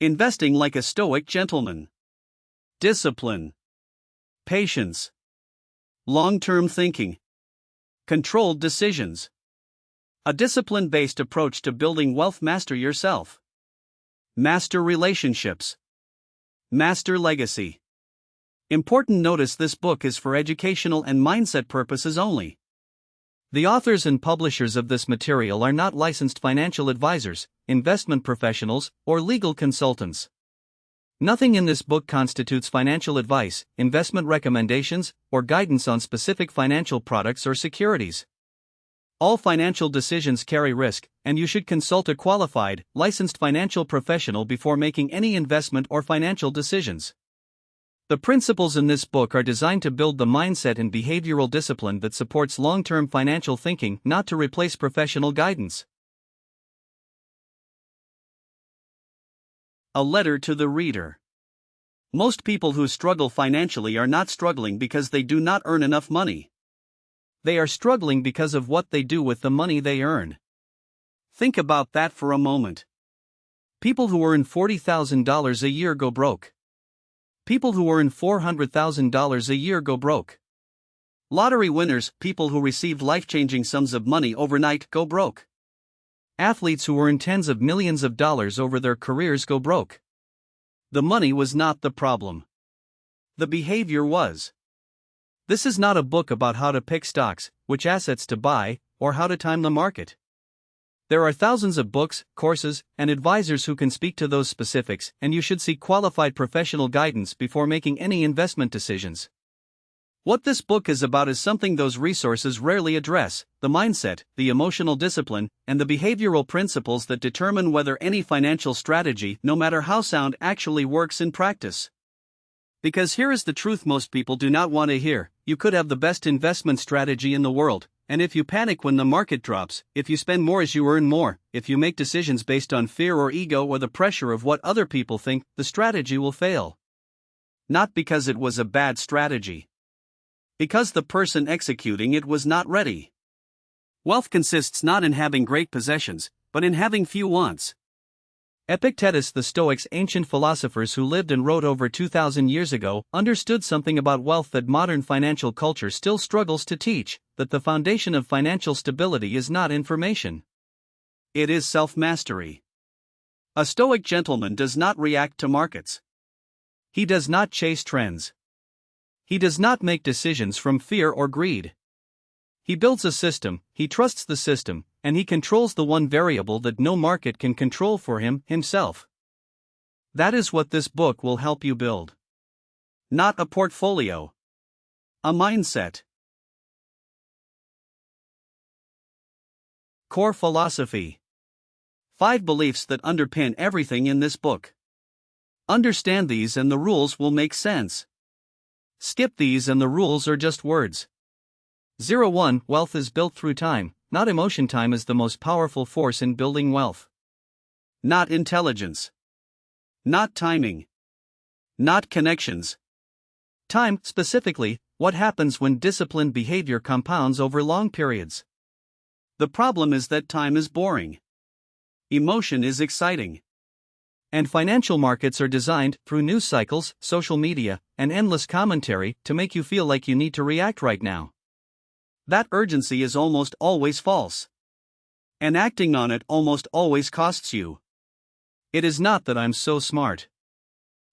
Investing like a Stoic gentleman. Discipline. Patience. Long-term thinking. Controlled decisions. A discipline-based approach to building wealth. Master yourself. Master relationships. Master legacy. Important notice: this book is for educational and mindset purposes only. The authors and publishers of this material are not licensed financial advisors, investment professionals, or legal consultants. Nothing in this book constitutes financial advice, investment recommendations, or guidance on specific financial products or securities. All financial decisions carry risk, and you should consult a qualified, licensed financial professional before making any investment or financial decisions. The principles in this book are designed to build the mindset and behavioral discipline that supports long-term financial thinking, not to replace professional guidance. A letter to the reader. Most people who struggle financially are not struggling because they do not earn enough money. They are struggling because of what they do with the money they earn. Think about that for a moment. People who earn $40,000 a year go broke. People who earn $400,000 a year go broke. Lottery winners, people who received life-changing sums of money overnight, go broke. Athletes who earn tens of millions of dollars over their careers go broke. The money was not the problem. The behavior was. This is not a book about how to pick stocks, which assets to buy, or how to time the market. There are thousands of books, courses, and advisors who can speak to those specifics, and you should seek qualified professional guidance before making any investment decisions. What this book is about is something those resources rarely address: the mindset, the emotional discipline, and the behavioral principles that determine whether any financial strategy, no matter how sound, actually works in practice. Because here is the truth most people do not want to hear: you could have the best investment strategy in the world, and if you panic when the market drops, if you spend more as you earn more, if you make decisions based on fear or ego or the pressure of what other people think, the strategy will fail. Not because it was a bad strategy. Because the person executing it was not ready. Wealth consists not in having great possessions, but in having few wants. Epictetus, the Stoics, ancient philosophers who lived and wrote over 2,000 years ago, understood something about wealth that modern financial culture still struggles to teach: that the foundation of financial stability is not information. It is self-mastery. A Stoic gentleman does not react to markets. He does not chase trends. He does not make decisions from fear or greed. He builds a system, he trusts the system, and he controls the one variable that no market can control for him, himself. That is what this book will help you build. Not a portfolio. A mindset. Core philosophy. 5 beliefs that underpin everything in this book. Understand these and the rules will make sense. Skip these and the rules are just words. 1. Wealth is built through time, not emotion. Time is the most powerful force in building wealth. Not intelligence. Not timing. Not connections. Time, specifically, what happens when disciplined behavior compounds over long periods. The problem is that time is boring. Emotion is exciting. And financial markets are designed, through news cycles, social media, and endless commentary, to make you feel like you need to react right now. That urgency is almost always false. And acting on it almost always costs you. It is not that I'm so smart.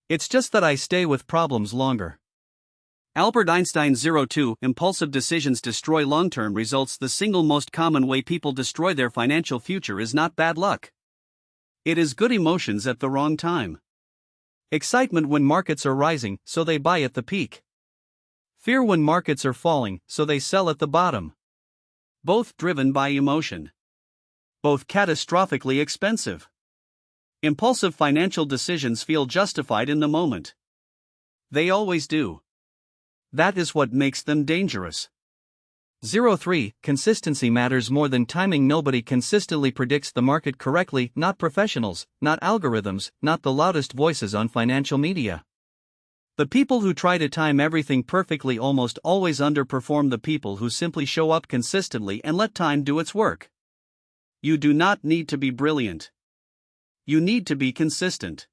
It's just that I stay with problems longer. Albert Einstein. 2. Impulsive decisions destroy long-term results. The single most common way people destroy their financial future is not bad luck. It is good emotions at the wrong time. Excitement when markets are rising, so they buy at the peak. Fear when markets are falling, so they sell at the bottom. Both driven by emotion. Both catastrophically expensive. Impulsive financial decisions feel justified in the moment. They always do. That is what makes them dangerous. 3. Consistency matters more than timing. Nobody consistently predicts the market correctly, not professionals, not algorithms, not the loudest voices on financial media. The people who try to time everything perfectly almost always underperform the people who simply show up consistently and let time do its work. You do not need to be brilliant. You need to be consistent.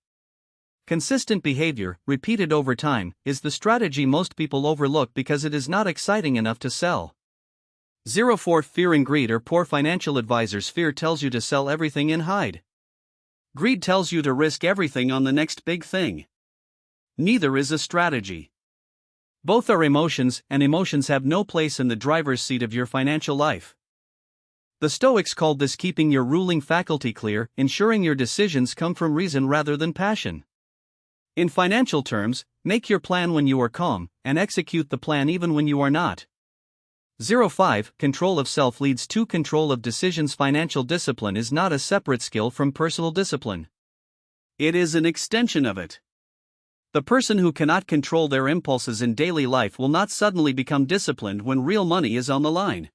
Consistent behavior, repeated over time, is the strategy most people overlook because it is not exciting enough to sell. 04 Fear and greed or poor financial advisors. Fear tells you to sell everything and hide. Greed tells you to risk everything on the next big thing. Neither is a strategy. Both are emotions, and emotions have no place in the driver's seat of your financial life. The Stoics called this keeping your ruling faculty clear, ensuring your decisions come from reason rather than passion. In financial terms, make your plan when you are calm, and execute the plan even when you are not. 05 Control of self leads to control of decisions. Financial discipline is not a separate skill from personal discipline. It is an extension of it. The person who cannot control their impulses in daily life will not suddenly become disciplined when real money is on the line.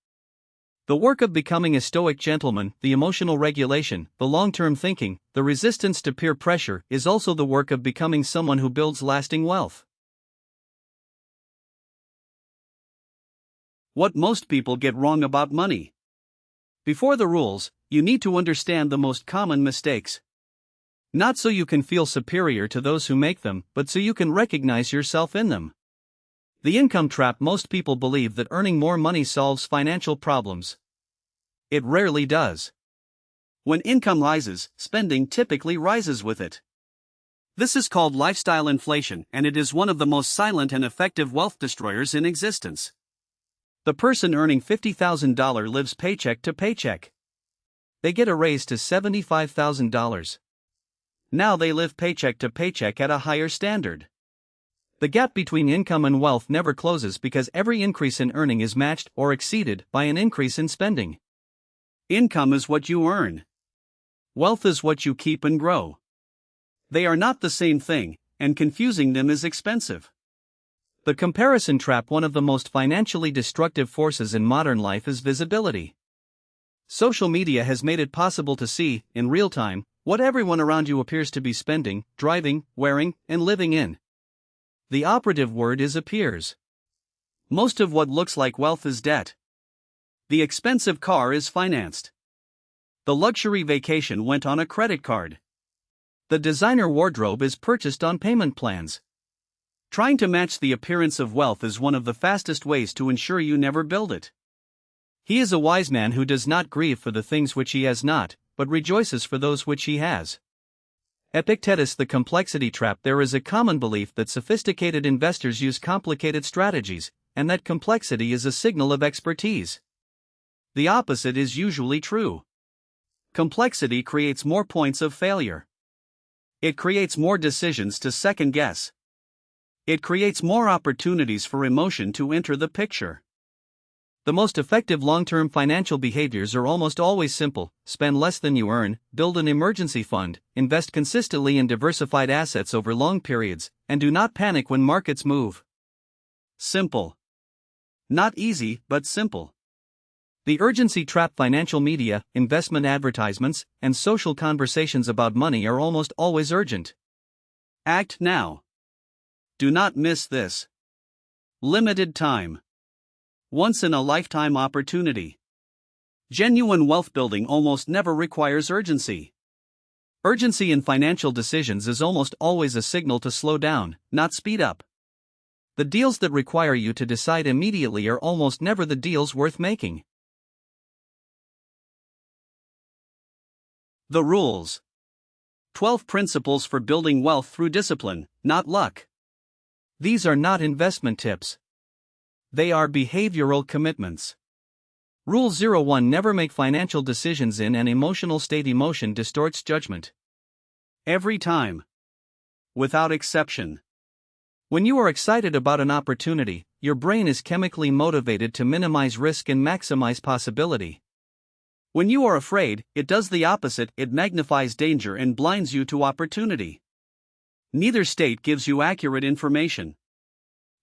The work of becoming a Stoic gentleman, the emotional regulation, the long-term thinking, the resistance to peer pressure, is also the work of becoming someone who builds lasting wealth. What most people get wrong about money. Before the rules, you need to understand the most common mistakes. Not so you can feel superior to those who make them, but so you can recognize yourself in them. The income trap. Most people believe that earning more money solves financial problems. It rarely does. When income rises, spending typically rises with it. This is called lifestyle inflation, and it is one of the most silent and effective wealth destroyers in existence. The person earning $50,000 lives paycheck to paycheck. They get a raise to $75,000. Now they live paycheck to paycheck at a higher standard. The gap between income and wealth never closes because every increase in earning is matched or exceeded by an increase in spending. Income is what you earn. Wealth is what you keep and grow. They are not the same thing, and confusing them is expensive. The comparison trap. One of the most financially destructive forces in modern life is visibility. Social media has made it possible to see, in real time, what everyone around you appears to be spending, driving, wearing, and living in. The operative word is appears. Most of what looks like wealth is debt. The expensive car is financed. The luxury vacation went on a credit card. The designer wardrobe is purchased on payment plans. Trying to match the appearance of wealth is one of the fastest ways to ensure you never build it. He is a wise man who does not grieve for the things which he has not, but rejoices for those which he has. Epictetus. The complexity trap. There is a common belief that sophisticated investors use complicated strategies, and that complexity is a signal of expertise. The opposite is usually true. Complexity creates more points of failure. It creates more decisions to second guess. It creates more opportunities for emotion to enter the picture. The most effective long-term financial behaviors are almost always simple: spend less than you earn, build an emergency fund, invest consistently in diversified assets over long periods, and do not panic when markets move. Simple. Not easy, but simple. The urgency trap. Financial media, investment advertisements, and social conversations about money are almost always urgent. Act now. Do not miss this. Limited time. Once in a lifetime opportunity. Genuine wealth building almost never requires urgency. Urgency in financial decisions is almost always a signal to slow down, not speed up. The deals that require you to decide immediately are almost never the deals worth making. The rules. 12 principles for building wealth through discipline, not luck. These are not investment tips. They are behavioral commitments. Rule 01: Never make financial decisions in an emotional state. Emotion distorts judgment. Every time. Without exception. When you are excited about an opportunity, your brain is chemically motivated to minimize risk and maximize possibility. When you are afraid, it does the opposite: it magnifies danger and blinds you to opportunity. Neither state gives you accurate information.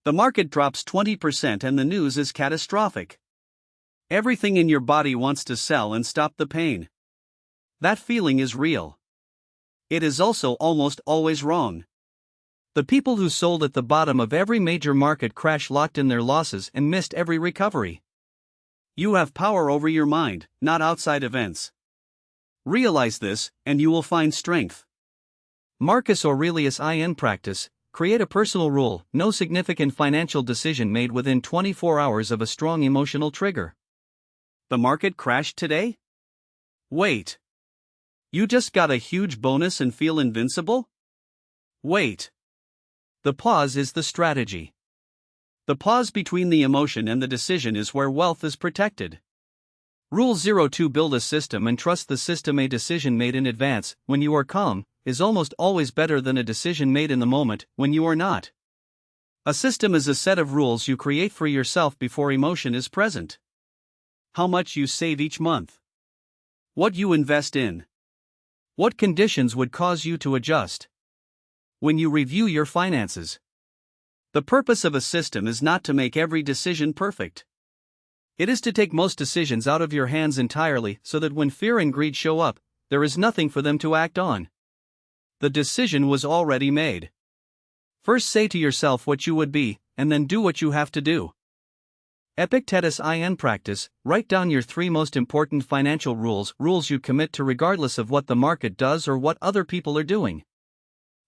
The market drops 20% and the news is catastrophic. Everything in your body wants to sell and stop the pain. That feeling is real. It is also almost always wrong. The people who sold at the bottom of every major market crash locked in their losses and missed every recovery. You have power over your mind, not outside events. Realize this, and you will find strength. Marcus Aurelius in practice, create a personal rule: no significant financial decision made within 24 hours of a strong emotional trigger. The market crashed today? Wait. You just got a huge bonus and feel invincible? Wait. The pause is the strategy. The pause between the emotion and the decision is where wealth is protected. Rule 02: build a system and trust the system. A decision made in advance, when you are calm, is almost always better than a decision made in the moment, when you are not. A system is a set of rules you create for yourself before emotion is present. How much you save each month. What you invest in. What conditions would cause you to adjust. When you review your finances. The purpose of a system is not to make every decision perfect. It is to take most decisions out of your hands entirely so that when fear and greed show up, there is nothing for them to act on. The decision was already made. First say to yourself what you would be, and then do what you have to do. Epictetus in practice, write down your 3 most important financial rules you commit to regardless of what the market does or what other people are doing.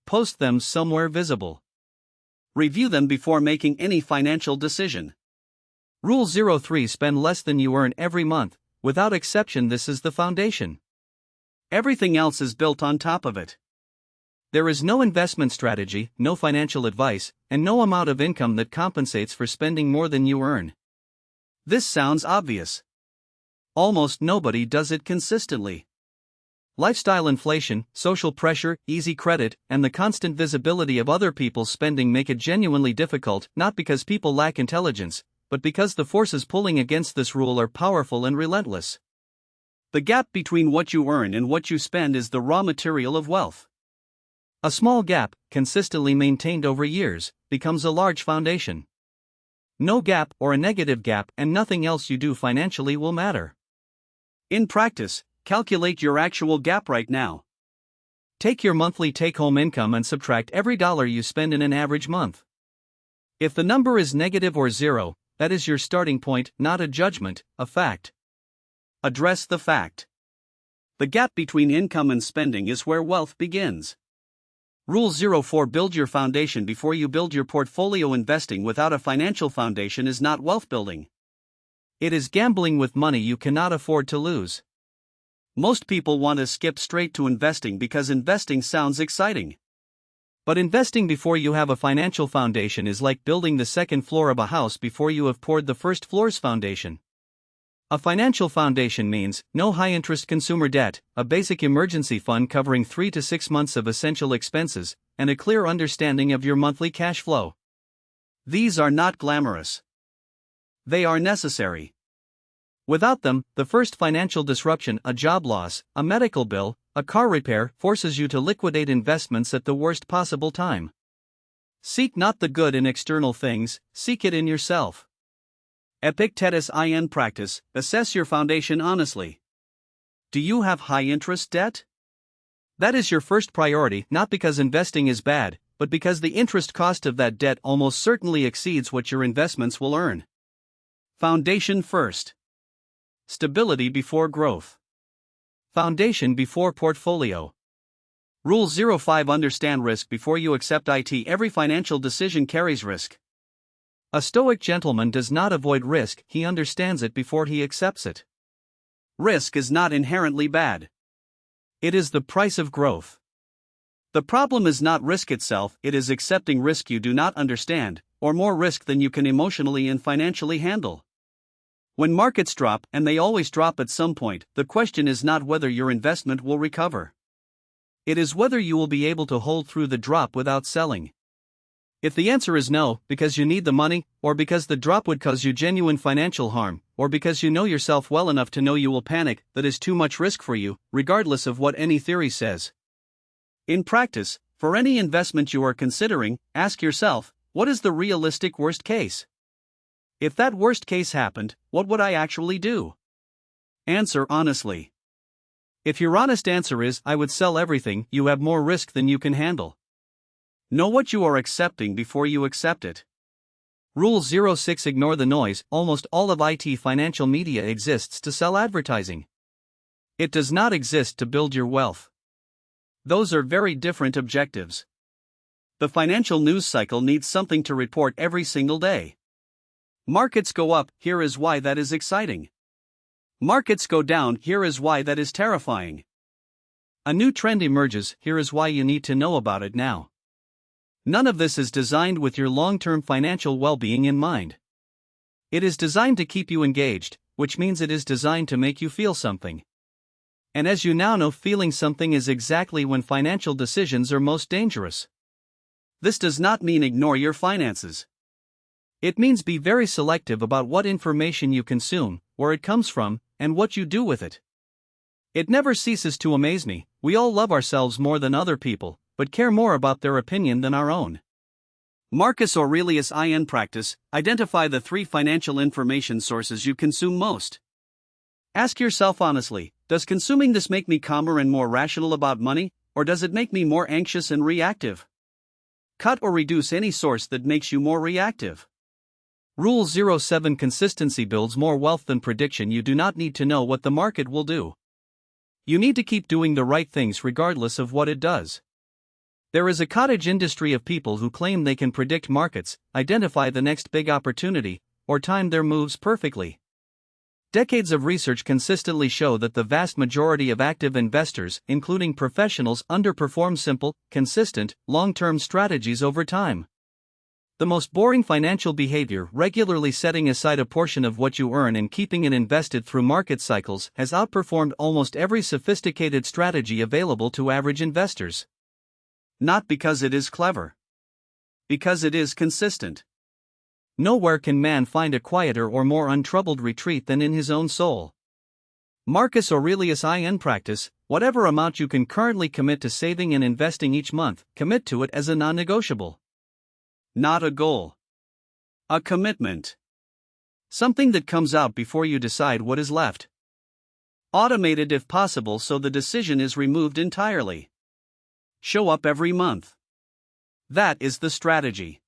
Post them somewhere visible. Review them before making any financial decision. Rule 03: spend less than you earn every month. Without exception, this is the foundation. Everything else is built on top of it. There is no investment strategy, no financial advice, and no amount of income that compensates for spending more than you earn. This sounds obvious. Almost nobody does it consistently. Lifestyle inflation, social pressure, easy credit, and the constant visibility of other people's spending make it genuinely difficult, not because people lack intelligence, but because the forces pulling against this rule are powerful and relentless. The gap between what you earn and what you spend is the raw material of wealth. A small gap, consistently maintained over years, becomes a large foundation. No gap or a negative gap, and nothing else you do financially will matter. In practice, calculate your actual gap right now. Take your monthly take-home income and subtract every dollar you spend in an average month. If the number is negative or 0, that is your starting point, not a judgment, a fact. Address the fact. The gap between income and spending is where wealth begins. Rule 04: build your foundation before you build your portfolio. Investing without a financial foundation is not wealth building. It is gambling with money you cannot afford to lose. Most people want to skip straight to investing because investing sounds exciting. But investing before you have a financial foundation is like building the second floor of a house before you have poured the first floor's foundation. A financial foundation means no high-interest consumer debt, a basic emergency fund covering 3 to 6 months of essential expenses, and a clear understanding of your monthly cash flow. These are not glamorous. They are necessary. Without them, the first financial disruption, a job loss, a medical bill, a car repair, forces you to liquidate investments at the worst possible time. Seek not the good in external things, seek it in yourself. Epictetus in practice, assess your foundation honestly. Do you have high-interest debt? That is your first priority, not because investing is bad, but because the interest cost of that debt almost certainly exceeds what your investments will earn. Foundation first. Stability before growth. Foundation before portfolio. Rule 05: understand risk before you accept it. Every financial decision carries risk. A Stoic gentleman does not avoid risk, he understands it before he accepts it. Risk is not inherently bad. It is the price of growth. The problem is not risk itself, it is accepting risk you do not understand, or more risk than you can emotionally and financially handle. When markets drop, and they always drop at some point, the question is not whether your investment will recover. It is whether you will be able to hold through the drop without selling. If the answer is no, because you need the money, or because the drop would cause you genuine financial harm, or because you know yourself well enough to know you will panic, that is too much risk for you, regardless of what any theory says. In practice, for any investment you are considering, ask yourself, what is the realistic worst case? If that worst case happened, what would I actually do? Answer honestly. If your honest answer is, I would sell everything, you have more risk than you can handle. Know what you are accepting before you accept it. Rule 06: ignore the noise. Almost all of IT financial media exists to sell advertising. It does not exist to build your wealth. Those are very different objectives. The financial news cycle needs something to report every single day. Markets go up, here is why that is exciting. Markets go down, here is why that is terrifying. A new trend emerges, here is why you need to know about it now. None of this is designed with your long-term financial well-being in mind. It is designed to keep you engaged, which means it is designed to make you feel something. And as you now know, feeling something is exactly when financial decisions are most dangerous. This does not mean ignore your finances. It means be very selective about what information you consume, where it comes from, and what you do with it. It never ceases to amaze me, we all love ourselves more than other people, but care more about their opinion than our own. Marcus Aurelius in practice, identify the 3 financial information sources you consume most. Ask yourself honestly, does consuming this make me calmer and more rational about money, or does it make me more anxious and reactive? Cut or reduce any source that makes you more reactive. Rule 07: Consistency builds more wealth than prediction. You do not need to know what the market will do. You need to keep doing the right things regardless of what it does. There is a cottage industry of people who claim they can predict markets, identify the next big opportunity, or time their moves perfectly. Decades of research consistently show that the vast majority of active investors, including professionals, underperform simple, consistent, long-term strategies over time. The most boring financial behavior, regularly setting aside a portion of what you earn and keeping it invested through market cycles, has outperformed almost every sophisticated strategy available to average investors. Not because it is clever. Because it is consistent. Nowhere can man find a quieter or more untroubled retreat than in his own soul. Marcus Aurelius in practice, whatever amount you can currently commit to saving and investing each month, commit to it as a non-negotiable. Not a goal. A commitment. Something that comes out before you decide what is left. Automated if possible so the decision is removed entirely. Show up every month. That is the strategy.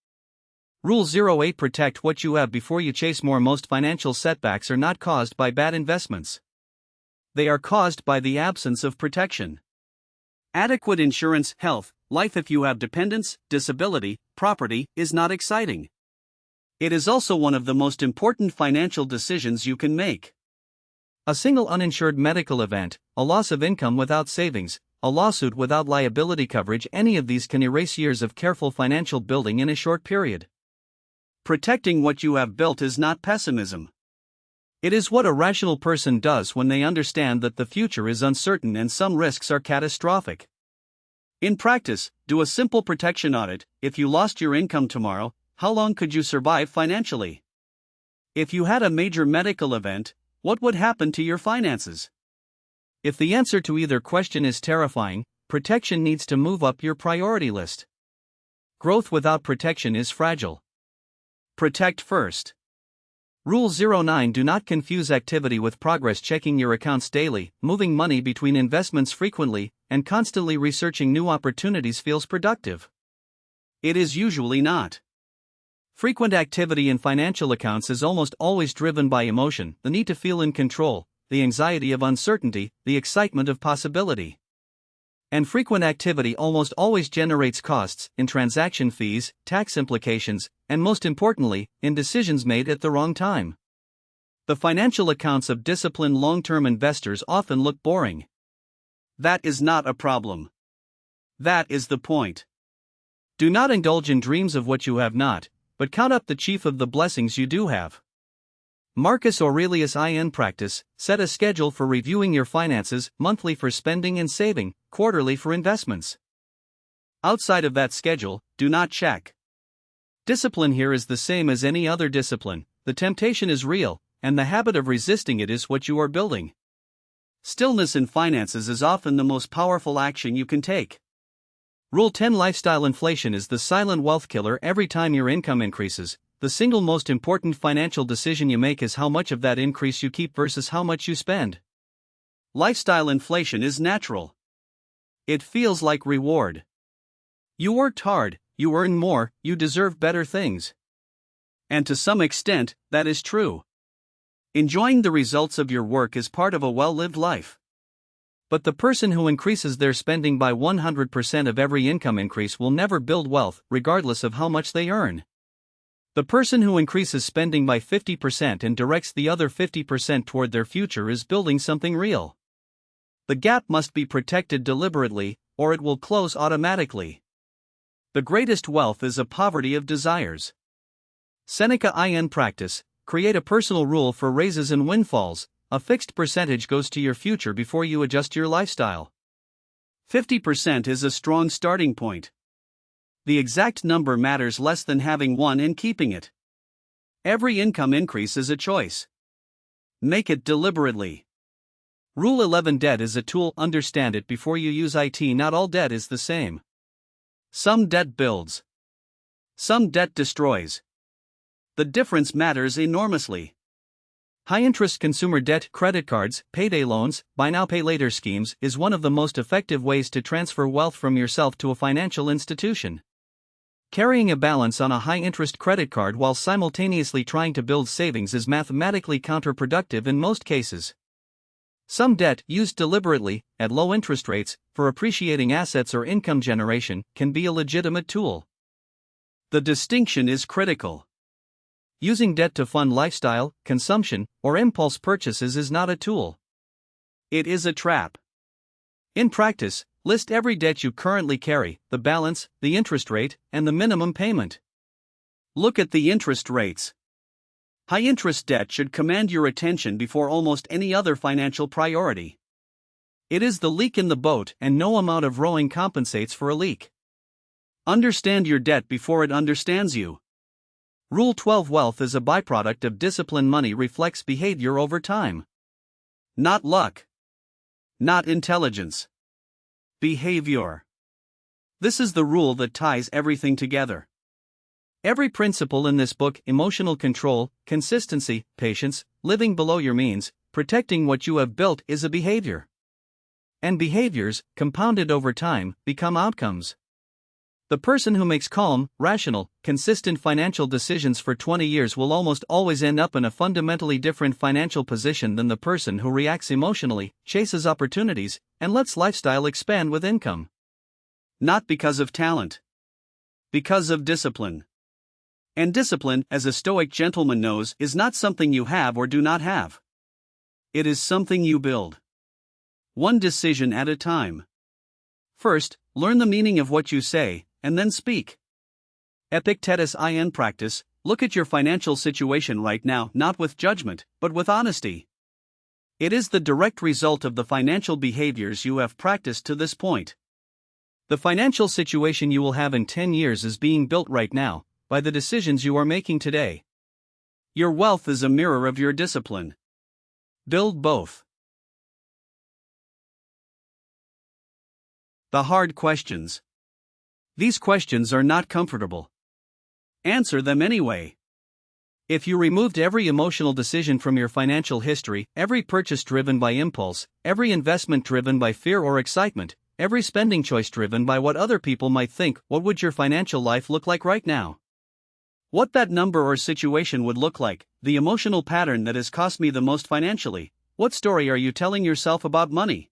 Rule 08: Protect what you have before you chase more. Most financial setbacks are not caused by bad investments. They are caused by the absence of protection. Adequate insurance, health, life if you have dependents, disability, property, is not exciting. It is also one of the most important financial decisions you can make. A single uninsured medical event, a loss of income without savings, a lawsuit without liability coverage, any of these can erase years of careful financial building in a short period. Protecting what you have built is not pessimism. It is what a rational person does when they understand that the future is uncertain and some risks are catastrophic. In practice, do a simple protection audit. If you lost your income tomorrow, how long could you survive financially? If you had a major medical event, what would happen to your finances? If the answer to either question is terrifying, protection needs to move up your priority list. Growth without protection is fragile. Protect first. Rule 09: Do not confuse activity with progress. Checking your accounts daily, moving money between investments frequently, and constantly researching new opportunities feels productive. It is usually not. Frequent activity in financial accounts is almost always driven by emotion, the need to feel in control, the anxiety of uncertainty, the excitement of possibility. And frequent activity almost always generates costs, in transaction fees, tax implications, and most importantly, in decisions made at the wrong time. The financial accounts of disciplined long-term investors often look boring. That is not a problem. That is the point. Do not indulge in dreams of what you have not, but count up the chief of the blessings you do have. Marcus Aurelius in practice, set a schedule for reviewing your finances, monthly for spending and saving, quarterly for investments. Outside of that schedule, do not check. Discipline here is the same as any other discipline. The temptation is real, and the habit of resisting it is what you are building. Stillness in finances is often the most powerful action you can take. Rule 10: Lifestyle inflation is the silent wealth killer. Every time your income increases, the single most important financial decision you make is how much of that increase you keep versus how much you spend. Lifestyle inflation is natural. It feels like reward. You worked hard, you earn more, you deserve better things. And to some extent, that is true. Enjoying the results of your work is part of a well-lived life. But the person who increases their spending by 100% of every income increase will never build wealth, regardless of how much they earn. The person who increases spending by 50% and directs the other 50% toward their future is building something real. The gap must be protected deliberately, or it will close automatically. The greatest wealth is a poverty of desires. Seneca in practice, create a personal rule for raises and windfalls. A fixed percentage goes to your future before you adjust your lifestyle. 50% is a strong starting point. The exact number matters less than having one and keeping it. Every income increase is a choice. Make it deliberately. Rule 11: debt is a tool. Understand it before you use it. Not all debt is the same. Some debt builds. Some debt destroys. The difference matters enormously. High-interest consumer debt, credit cards, payday loans, buy now pay later schemes is one of the most effective ways to transfer wealth from yourself to a financial institution. Carrying a balance on a high-interest credit card while simultaneously trying to build savings is mathematically counterproductive in most cases. Some debt, used deliberately, at low interest rates, for appreciating assets or income generation, can be a legitimate tool. The distinction is critical. Using debt to fund lifestyle, consumption, or impulse purchases is not a tool. It is a trap. In practice, list every debt you currently carry, the balance, the interest rate, and the minimum payment. Look at the interest rates. High-interest debt should command your attention before almost any other financial priority. It is the leak in the boat, and no amount of rowing compensates for a leak. Understand your debt before it understands you. Rule 12: wealth is a byproduct of discipline. Money reflects behavior over time. Not luck. Not intelligence. Behavior. This is the rule that ties everything together. Every principle in this book: emotional control, consistency, patience, living below your means, protecting what you have built, is a behavior. And behaviors, compounded over time, become outcomes. The person who makes calm, rational, consistent financial decisions for 20 years will almost always end up in a fundamentally different financial position than the person who reacts emotionally, chases opportunities, and lets lifestyle expand with income. Not because of talent. Because of discipline. And discipline, as a Stoic gentleman knows, is not something you have or do not have. It is something you build. One decision at a time. First, learn the meaning of what you say, and then speak. Epictetus in practice, look at your financial situation right now, not with judgment, but with honesty. It is the direct result of the financial behaviors you have practiced to this point. The financial situation you will have in 10 years is being built right now, by the decisions you are making today. Your wealth is a mirror of your discipline. Build both. The hard questions. These questions are not comfortable. Answer them anyway. If you removed every emotional decision from your financial history, every purchase driven by impulse, every investment driven by fear or excitement, every spending choice driven by what other people might think, what would your financial life look like right now? What that number or situation would look like, the emotional pattern that has cost me the most financially. What story are you telling yourself about money?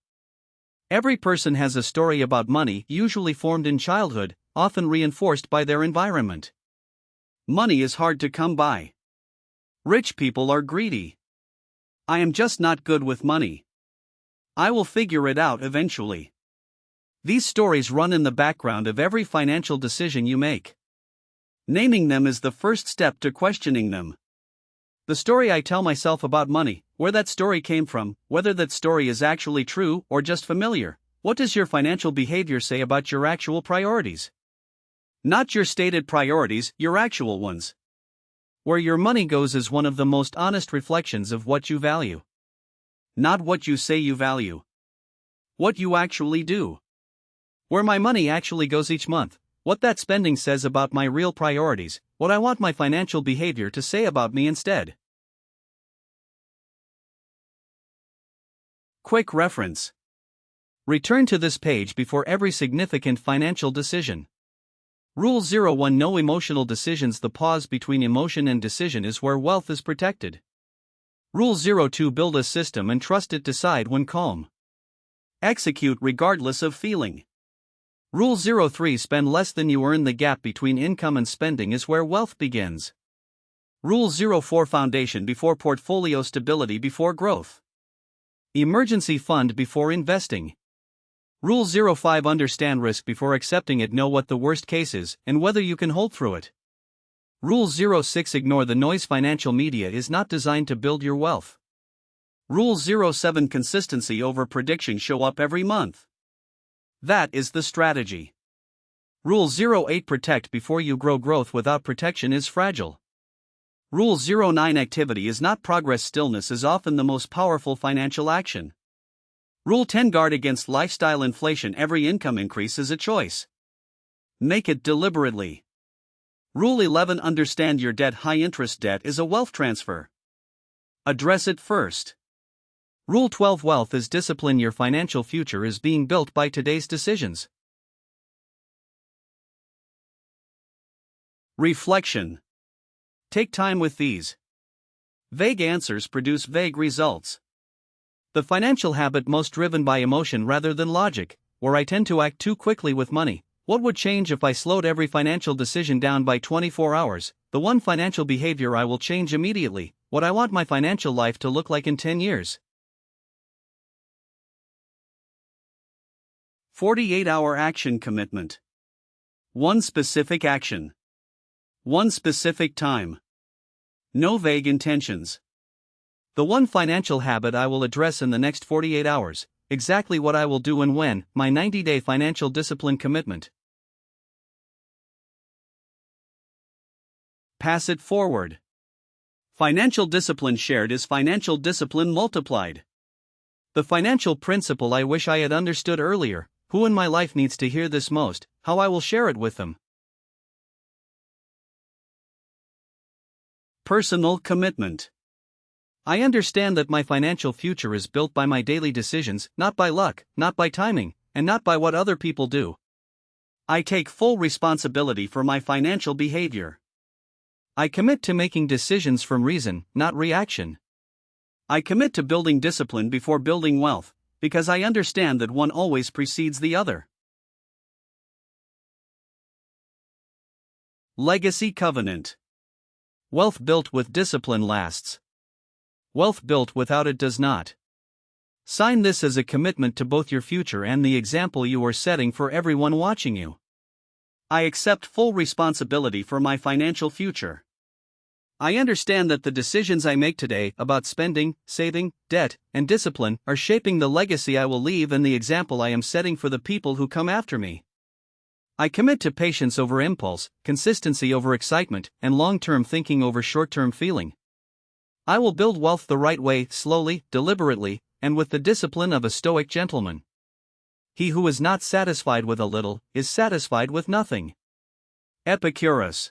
Every person has a story about money, usually formed in childhood, often reinforced by their environment. Money is hard to come by. Rich people are greedy. I am just not good with money. I will figure it out eventually. These stories run in the background of every financial decision you make. Naming them is the first step to questioning them. The story I tell myself about money, where that story came from, whether that story is actually true or just familiar. What does your financial behavior say about your actual priorities? Not your stated priorities, your actual ones. Where your money goes is one of the most honest reflections of what you value. Not what you say you value. What you actually do. Where my money actually goes each month. What that spending says about my real priorities, what I want my financial behavior to say about me instead. Quick reference. Return to this page before every significant financial decision. Rule 01: no emotional decisions. The pause between emotion and decision is where wealth is protected. Rule 02: build a system and trust it. Decide when calm. Execute regardless of feeling. Rule 03: Spend less than you earn. The gap between income and spending is where wealth begins. Rule 04: Foundation before portfolio, stability before growth. Emergency fund before investing. Rule 05: Understand risk before accepting it. Know what the worst case is and whether you can hold through it. Rule 06: Ignore the noise. Financial media is not designed to build your wealth. Rule 07: Consistency over prediction. Show up every month. That is the strategy. Rule 08: Protect before you grow. Growth without protection is fragile. Rule 09: Activity is not progress. Stillness is often the most powerful financial action. Rule 10: Guard against lifestyle inflation. Every income increase is a choice. Make it deliberately. Rule 11: Understand your debt. High interest debt is a wealth transfer. Address it first. Rule 12: Wealth is discipline. Your financial future is being built by today's decisions. Reflection. Take time with these. Vague answers produce vague results. The financial habit most driven by emotion rather than logic, where I tend to act too quickly with money. What would change if I slowed every financial decision down by 24 hours? The one financial behavior I will change immediately. What I want my financial life to look like in 10 years. 48-hour action commitment. One specific action. One specific time. No vague intentions. The one financial habit I will address in the next 48 hours. Exactly what I will do and when. My 90-day financial discipline commitment. Pass it forward. Financial discipline shared is financial discipline multiplied. The financial principle I wish I had understood earlier. Who in my life needs to hear this most? How I will share it with them. Personal commitment. I understand that my financial future is built by my daily decisions, not by luck, not by timing, and not by what other people do. I take full responsibility for my financial behavior. I commit to making decisions from reason, not reaction. I commit to building discipline before building wealth, because I understand that one always precedes the other. Legacy covenant. Wealth built with discipline lasts. Wealth built without it does not. Sign this as a commitment to both your future and the example you are setting for everyone watching you. I accept full responsibility for my financial future. I understand that the decisions I make today about spending, saving, debt, and discipline are shaping the legacy I will leave and the example I am setting for the people who come after me. I commit to patience over impulse, consistency over excitement, and long-term thinking over short-term feeling. I will build wealth the right way, slowly, deliberately, and with the discipline of a Stoic gentleman. He who is not satisfied with a little is satisfied with nothing. Epicurus.